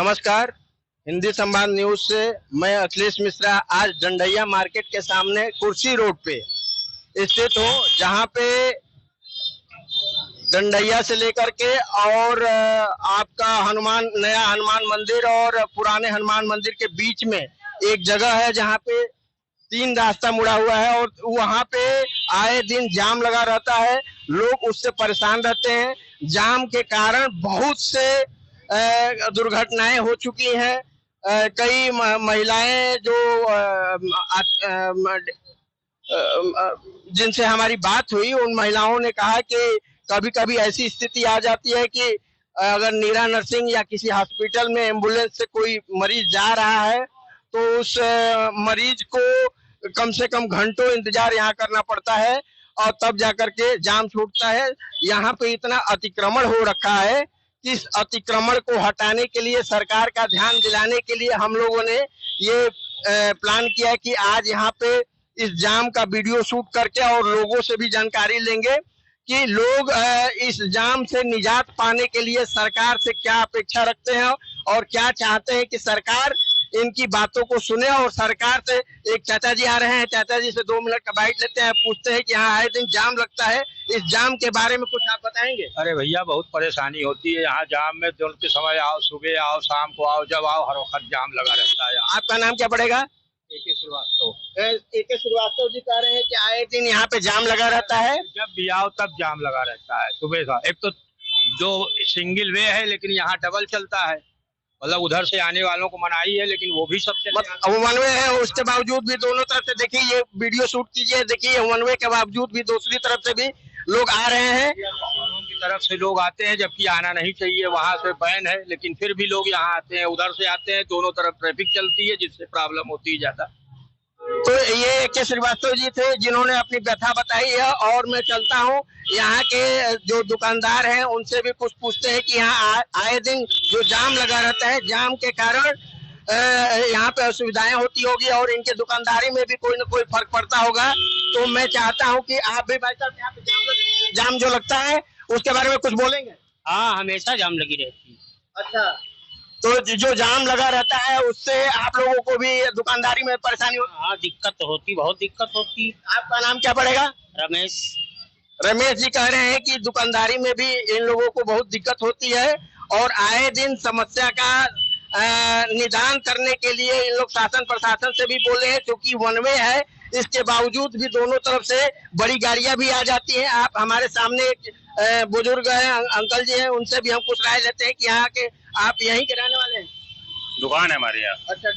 नमस्कार। हिंदी संवाद न्यूज से मैं अखिलेश मिश्रा आज डंडैया मार्केट के सामने कुर्सी रोड पे स्थित हूँ, जहाँ पे डंडैया से लेकर के और आपका नया हनुमान मंदिर और पुराने हनुमान मंदिर के बीच में एक जगह है जहाँ पे 3 रास्ता मुड़ा हुआ है और वहाँ पे आए दिन जाम लगा रहता है। लोग उससे परेशान रहते हैं। जाम के कारण बहुत से दुर्घटनाएं हो चुकी हैं। कई महिलाएं जो जिनसे हमारी बात हुई, उन महिलाओं ने कहा कि कभी कभी ऐसी स्थिति आ जाती है कि अगर नीरा नर्सिंग या किसी हॉस्पिटल में एम्बुलेंस से कोई मरीज जा रहा है तो उस मरीज को कम से कम घंटों इंतजार यहाँ करना पड़ता है और तब जाकर के जाम छूटता है। यहाँ पे इतना अतिक्रमण हो रखा है कि इस अतिक्रमण को हटाने के लिए, सरकार का ध्यान दिलाने के लिए हम लोगों ने ये प्लान किया कि आज यहाँ पे इस जाम का वीडियो शूट करके और लोगों से भी जानकारी लेंगे कि लोग इस जाम से निजात पाने के लिए सरकार से क्या अपेक्षा रखते हैं और क्या चाहते हैं कि सरकार इनकी बातों को सुने। और सरकार से एक चाचा जी आ रहे हैं, चाचा जी से 2 मिनट का बाइट लेते हैं, पूछते हैं कि यहाँ आए दिन जाम लगता है, इस जाम के बारे में कुछ आप बताएंगे? अरे भैया, बहुत परेशानी होती है यहाँ जाम में। दोनों के समय आओ, सुबह आओ, शाम को आओ, जब आओ हर वक्त जाम लगा रहता है। आपका नाम क्या पड़ेगा? एके श्रीवास्तव। एके श्रीवास्तव जी कह रहे हैं कि आए दिन यहाँ पे जाम लगा रहता है। जब भी आओ तब जाम लगा रहता है सुबह का। एक तो जो सिंगल वे है लेकिन यहाँ डबल चलता है, मतलब उधर से आने वालों को मनाही है लेकिन वो भी सबसे वन वे है, उसके बावजूद भी दोनों तरफ से देखिए, ये वीडियो शूट कीजिए, देखिए वन वे के बावजूद भी दूसरी तरफ से भी लोग आ रहे हैं। की तरफ से लोग आते हैं जबकि आना नहीं चाहिए, वहाँ से बैन है लेकिन फिर भी लोग यहाँ आते हैं, उधर से आते हैं। दोनों तरफ ट्रैफिक चलती है जिससे प्रॉब्लम होती है ज्यादा। तो ये के श्रीवास्तव जी थे जिन्होंने अपनी व्यथा बताई है। और मैं चलता हूँ, यहाँ के जो दुकानदार हैं उनसे भी कुछ पूछते हैं कि यहाँ आए दिन जो जाम लगा रहता है, जाम के कारण यहाँ पे असुविधाएं होती होगी और इनके दुकानदारी में भी कोई ना कोई फर्क पड़ता होगा। तो मैं चाहता हूँ कि आप भी भाई साहब, यहाँ पे जाम जो लगता है उसके बारे में कुछ बोलेंगे? हाँ, हमेशा जाम लगी रहती है। अच्छा, तो जो जाम लगा रहता है उससे आप लोगों को भी दुकानदारी में परेशानी होती? हाँ, दिक्कत होती, बहुत दिक्कत होती। आपका नाम क्या पड़ेगा? रमेश। रमेश जी कह रहे हैं कि दुकानदारी में भी इन लोगों को बहुत दिक्कत होती है और आए दिन समस्या का निदान करने के लिए इन लोग शासन प्रशासन से भी बोले हैं, क्योंकि वन वे है, इसके बावजूद भी दोनों तरफ से बड़ी गाड़ियां भी आ जाती हैं। आप हमारे सामने एक बुजुर्ग हैं, अंकल जी हैं, उनसे भी हम कुछ राय लेते हैं कि यहाँ के आप यहीं के रहने वाले हैं? दुकान है हमारे यहाँ। अच्छा,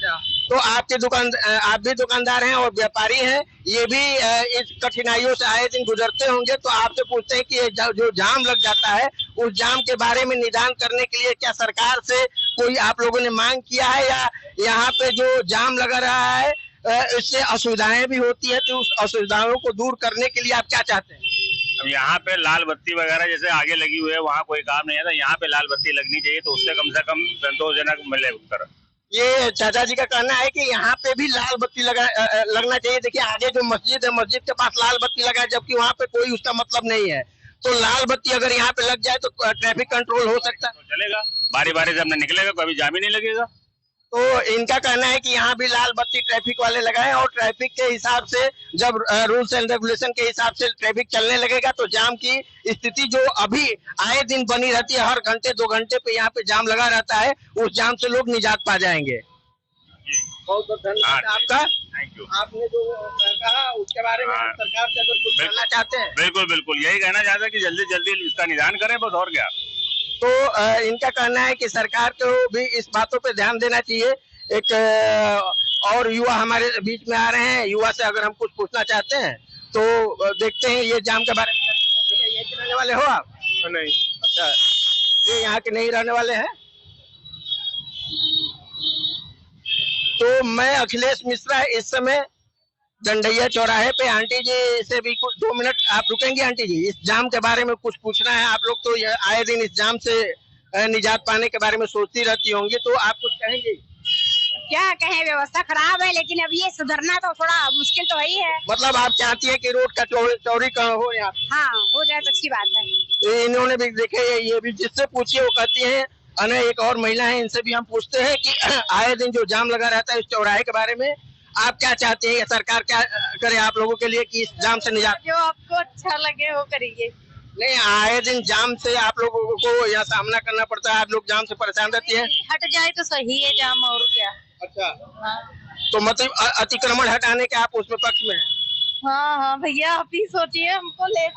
तो आपके आप भी दुकानदार हैं और व्यापारी हैं, ये भी इस कठिनाइयों से आए दिन गुजरते होंगे। तो आपसे पूछते हैं कि जो जाम लग जाता है, उस जाम के बारे में निदान करने के लिए क्या सरकार से कोई आप लोगों ने मांग किया है, या यहाँ पे जो जाम लगा रहा है इससे असुविधाएं भी होती है, तो उस असुविधाओं को दूर करने के लिए आप क्या चाहते हैं? अब यहाँ पे लाल बत्ती वगैरह जैसे आगे लगी हुई है, वहाँ कोई काम नहीं है, तो यहाँ पे लाल बत्ती लगनी चाहिए, तो उससे कम संतोषजनक मिले उत्तर। ये चाचा जी का कहना है कि यहाँ पे भी लाल बत्ती लगना चाहिए। देखिए आगे जो मस्जिद है, मस्जिद के पास लाल बत्ती लगा है, जबकि वहाँ पे कोई उसका मतलब नहीं है। तो लाल बत्ती अगर यहाँ पे लग जाए तो ट्रैफिक कंट्रोल हो सकता है? तो चलेगा, बारी बारी से हमने निकलेगा, कभी जाम ही नहीं लगेगा। तो इनका कहना है कि यहाँ भी लाल बत्ती ट्रैफिक वाले लगाए और ट्रैफिक के हिसाब से, जब रूल्स एंड रेगुलेशन के हिसाब से ट्रैफिक चलने लगेगा तो जाम की स्थिति जो अभी आए दिन बनी रहती है, हर घंटे 2 घंटे पे यहाँ पे जाम लगा रहता है, उस जाम से लोग निजात पा जाएंगे। बहुत बहुत धन्यवाद आपका। Thank you. आपने जो कहा उसके बारे में सरकार से अगर कुछ कहना चाहते हैं? बिल्कुल यही कहना चाहते हैं कि जल्दी जल्दी इसका निदान करें, बस, और क्या। तो इनका कहना है कि सरकार को भी इस बातों पे ध्यान देना चाहिए। एक और युवा हमारे बीच में आ रहे हैं, युवा से अगर हम कुछ पूछना चाहते हैं तो देखते हैं ये जाम के बारे में। यहीं के रहने वाले हो आप? नहीं। अच्छा, ये यहाँ के नहीं रहने वाले हैं। तो मैं अखिलेश मिश्रा इस समय डंडैया चौराहे पे, आंटी जी से भी कुछ 2 मिनट आप रुकेंगे? आंटी जी, इस जाम के बारे में कुछ पूछना है। आप लोग तो आए दिन इस जाम से निजात पाने के बारे में सोचती रहती होंगी, तो आप कुछ कहेंगे? क्या कहें, व्यवस्था खराब है लेकिन अब ये सुधरना तो थोड़ा मुश्किल तो ही है। मतलब आप चाहती है कि रोड का चौड़ीकरण हो? यहाँ हाँ, हो जाए तो अच्छी बात है। इन्होंने भी देखे, ये भी जिससे पूछिए वो कहती है अन्य एक और महिला है, इनसे भी हम पूछते हैं कि आए दिन जो जाम लगा रहता है इस चौराहे के बारे में आप क्या चाहते हैं, सरकार क्या करे आप लोगों के लिए कि इस जाम से निजात? जो आपको अच्छा लगे वो करिए। नहीं, आए दिन जाम से आप लोगों को यहाँ सामना करना पड़ता है, आप लोग जाम से परेशान रहती हैं। हट जाए तो सही है जाम, और क्या। अच्छा, हाँ तो मतलब अतिक्रमण हटाने के आप उसमें पक्ष में हैं? हाँ हाँ भैया, आप ही सोचिए, हमको ले।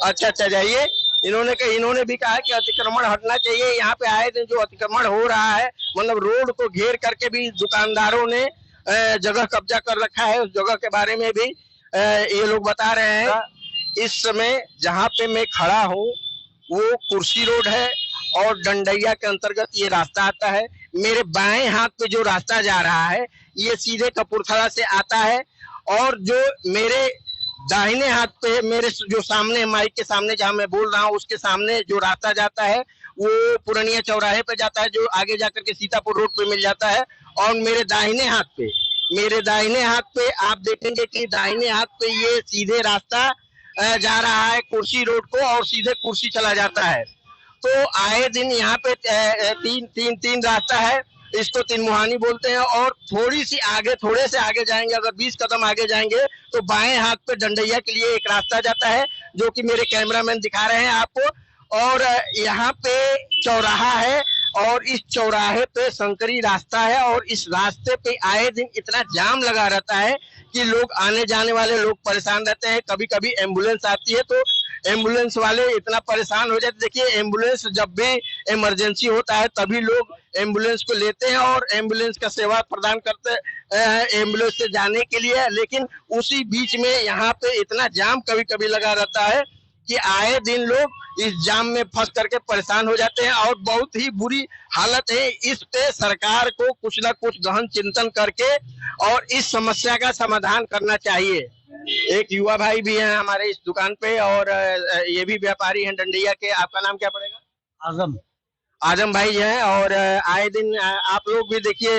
अच्छा जाइए। इन्होंने भी कहा कि अतिक्रमण हटना चाहिए। यहाँ पे आए दिन जो अतिक्रमण हो रहा है, मतलब रोड को घेर करके भी दुकानदारों ने जगह कब्जा कर रखा है, उस जगह के बारे में भी ये लोग बता रहे हैं। इस समय जहाँ पे मैं खड़ा हूँ वो कुर्सी रोड है और डंडैया के अंतर्गत ये रास्ता आता है। मेरे बाएं हाथ पे जो रास्ता जा रहा है ये सीधे कपूरथला से आता है, और जो मेरे दाहिने हाथ पे मेरे जो सामने माइक के सामने जहाँ मैं बोल रहा हूँ उसके सामने जो रास्ता जाता है वो पुरानिया चौराहे पे जाता है, जो आगे जाकर के सीतापुर रोड पे मिल जाता है। और मेरे दाहिने हाथ पे आप देखेंगे कि दाहिने हाथ पे ये सीधे रास्ता जा रहा है कुर्सी रोड को, और सीधे कुर्सी चला जाता है। तो आए दिन यहाँ पे तीन रास्ता है, इसको तीन मुहानी बोलते हैं। और थोड़े से आगे जाएंगे, अगर 20 कदम आगे जाएंगे तो बाएं हाथ पे डंडैया के लिए एक रास्ता जाता है, जो कि मेरे कैमरामैन दिखा रहे हैं आपको। और यहाँ पे चौराहा है, और इस चौराहे पे संकरी रास्ता है, और इस रास्ते पे आए दिन इतना जाम लगा रहता है कि लोग आने जाने वाले लोग परेशान रहते हैं। कभी कभी एम्बुलेंस आती है तो एम्बुलेंस वाले इतना परेशान हो जाते। देखिए, एम्बुलेंस जब भी इमरजेंसी होता है तभी लोग एम्बुलेंस को लेते हैं और एम्बुलेंस का सेवा प्रदान करते हैं एम्बुलेंस से जाने के लिए। लेकिन उसी बीच में यहाँ पे इतना जाम कभी कभी लगा रहता है कि आए दिन लोग इस जाम में फंस करके परेशान हो जाते हैं, और बहुत ही बुरी हालत है। इस पे सरकार को कुछ न कुछ गहन चिंतन करके और इस समस्या का समाधान करना चाहिए। एक युवा भाई भी हैं हमारे इस दुकान पे, और ये भी व्यापारी हैं डंडैया के। आपका नाम क्या पड़ेगा? आजम भाई हैं। और आए दिन आप लोग भी देखिए,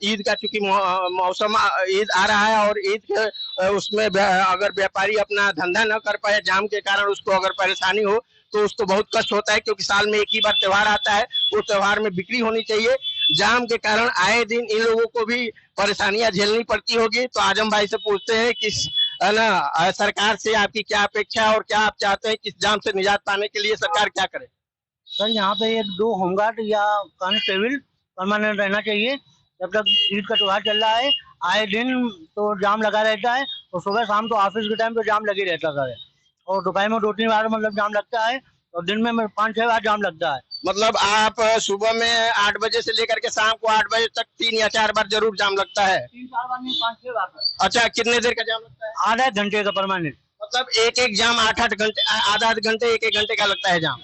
ईद का चूंकि मौसम ईद आ रहा है, और ईद के उसमें अगर व्यापारी अपना धंधा न कर पाए जाम के कारण, उसको अगर परेशानी हो तो उसको बहुत कष्ट होता है, क्योंकि साल में एक ही बार त्योहार आता है। उस त्योहार में बिक्री होनी चाहिए। जाम के कारण आए दिन इन लोगों को भी परेशानियां झेलनी पड़ती होगी। तो आजम भाई से पूछते हैं कि सरकार से आपकी क्या अपेक्षा है और क्या आप चाहते हैं कि इस जाम से निजात पाने के लिए सरकार क्या करे? सर, यहाँ पे 1-2 होमगार्ड या कांस्टेबल परमानेंट रहना चाहिए। जब तक ईद का त्योहार चल रहा है आए दिन तो जाम लगा रहता है, और सुबह शाम तो ऑफिस के टाइम तो जाम लगी रहता है, और दोपहर में 2-3 बार मतलब जाम लगता है, और दिन में 5-6 बार जाम लगता है। मतलब आप सुबह में 8 बजे से लेकर के शाम को 8 बजे तक 3 या 4 बार जरूर जाम लगता है? 3-4 बार नहीं, 5-6 बार। अच्छा, कितने देर का जाम लगता है? आधा घंटे का परमानेंट। मतलब एक जाम 8-8 घंटे, आधा घंटे, एक घंटे का लगता है जाम।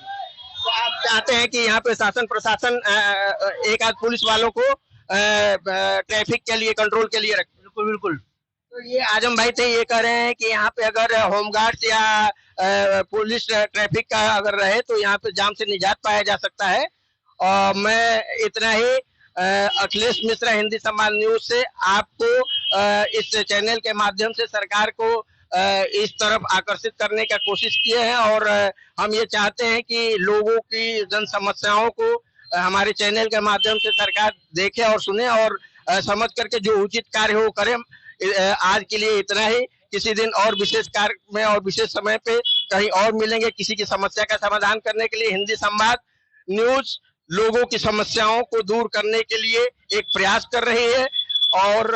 तो आप चाहते हैं कि यहाँ पे शासन प्रशासन एक आध पुलिस वालों को ट्रैफिक के लिए, कंट्रोल के लिए रखे? बिल्कुल बिल्कुल। तो ये आजम भाई थे, ये कह रहे हैं कि यहाँ पे अगर होमगार्ड या पुलिस ट्रैफिक का अगर रहे तो यहाँ पे जाम से निजात पाया जा सकता है। और मैं इतना ही, अखिलेश मिश्रा, हिंदी संवाद न्यूज से आपको इस चैनल के माध्यम से सरकार को इस तरफ आकर्षित करने का कोशिश किए हैं। और हम ये चाहते हैं कि लोगों की जन समस्याओं को हमारे चैनल के माध्यम से सरकार देखे और सुने, और समझ करके जो उचित कार्य हो करें। आज के लिए इतना ही। किसी दिन और विशेष कार्य में और विशेष समय पे कहीं और मिलेंगे किसी की समस्या का समाधान करने के लिए। हिंदी संवाद न्यूज लोगों की समस्याओं को दूर करने के लिए एक प्रयास कर रही है, और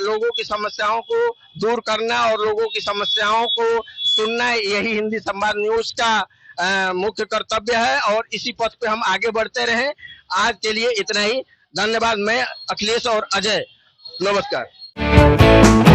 लोगों की समस्याओं को दूर करना और लोगों की समस्याओं को सुनना, यही हिंदी संवाद न्यूज का मुख्य कर्तव्य है। और इसी पथ पे हम आगे बढ़ते रहें। आज के लिए इतना ही। धन्यवाद। मैं अखिलेश और अजय, नमस्कार।